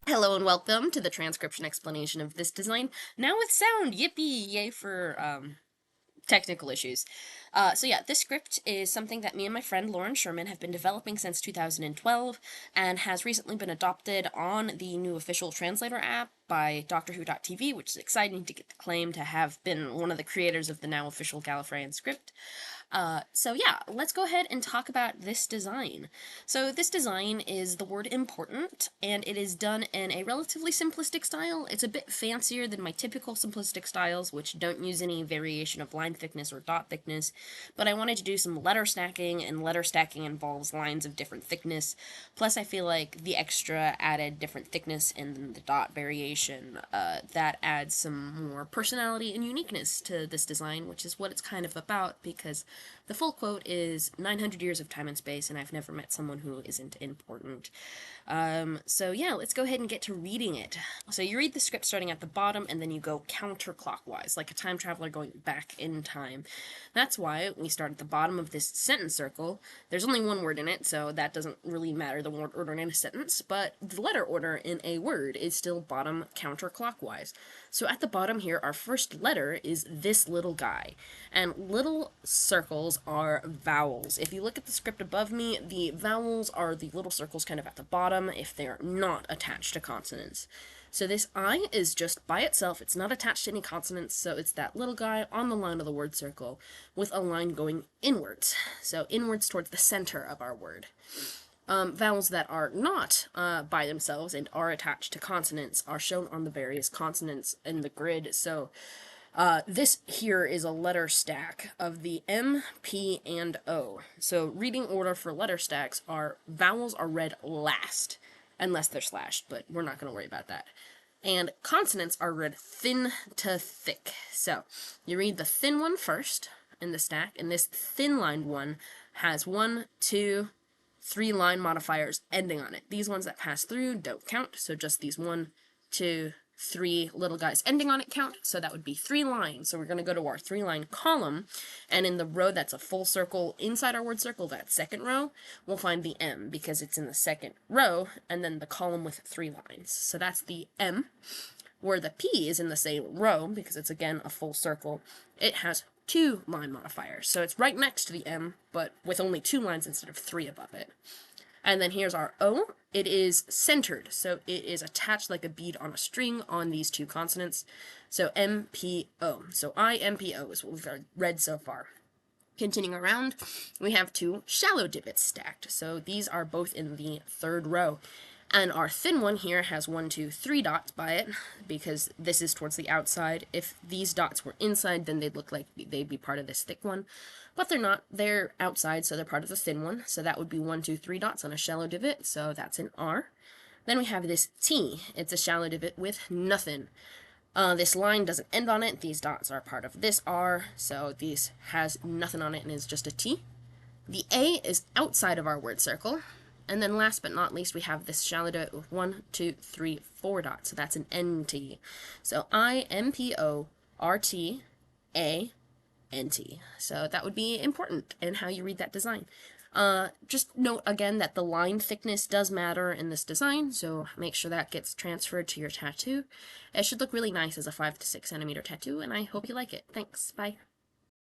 Hello and welcome to the transcription explanation of this design, now with sound. Yippee! Yay for technical issues. So yeah, this script is something that me and my friend Lauren Sherman have been developing since 2012 and has recently been adopted on the new official translator app by Doctor Who.tv, which is exciting to get the claim to have been one of the creators of the now official Gallifreyan script. So yeah, let's go ahead and talk about this design. So this design is the word important, and it is done in a relatively simplistic style. It's a bit fancier than my typical simplistic styles, which don't use any variation of line thickness or dot thickness, but I wanted to do some letter stacking, and letter stacking involves lines of different thickness. Plus, I feel like the extra added different thickness and the dot variation, that adds some more personality and uniqueness to this design, which is what it's kind of about, because the full quote is 900 years of time and space, and I've never met someone who isn't important. So yeah, let's go ahead and get to reading it. So you read the script starting at the bottom, and then you go counterclockwise, like a time traveler going back in time. That's why we start at the bottom of this sentence circle. There's only one word in it, so that doesn't really matter, the word order in a sentence, but the letter order in a word is still bottom counterclockwise. So at the bottom here, our first letter is this little guy, and little circles are vowels. If you look at the script above me, the vowels are the little circles kind of at the bottom if they're not attached to consonants. So this I is just by itself, it's not attached to any consonants, so it's that little guy on the line of the word circle with a line going inwards, so inwards towards the center of our word. Vowels that are not by themselves and are attached to consonants are shown on the various consonants in the grid, so this here is a letter stack of the M, P, and O. So reading order for letter stacks are vowels are read last, unless they're slashed, but we're not going to worry about that. And consonants are read thin to thick. So you read the thin one first in the stack, and this thin-lined one has 1, 2, 3 line modifiers ending on it. These ones that pass through don't count, so just these 1, 2, 3 little guys ending on it count, so that would be 3 lines. So we're going to go to our 3-line column, and in the row that's a full circle inside our word circle, that second row, we'll find the M because it's in the second row, and then the column with 3 lines. So that's the M. Where the P is in the same row, because it's again a full circle, it has 2 line modifiers. So it's right next to the M, but with only 2 lines instead of 3 above it. And then here's our O. It is centered, so it is attached like a bead on a string on these 2 consonants. So M, P, O. So I, M, P, O is what we've read so far. Continuing around, we have 2 shallow divots stacked. So these are both in the 3rd row. And our thin one here has 1, 2, 3 dots by it, because this is towards the outside. If these dots were inside, then they'd look like they'd be part of this thick one. But they're not. They're outside, so they're part of the thin one. So that would be 1, 2, 3 dots on a shallow divot, so that's an R. Then we have this T. It's a shallow divot with nothing. This line doesn't end on it. These dots are part of this R, so these has nothing on it and is just a T. The A is outside of our word circle. And then last but not least, we have this shallow divot with 1, 2, 3, 4 dots. So that's an NT. So I, M, P, O, R, T, A, NT. So that would be important in how you read that design. Just note again that the line thickness does matter in this design, so make sure that gets transferred to your tattoo. It should look really nice as a 5 to 6 centimeter tattoo, and I hope you like it. Thanks. Bye.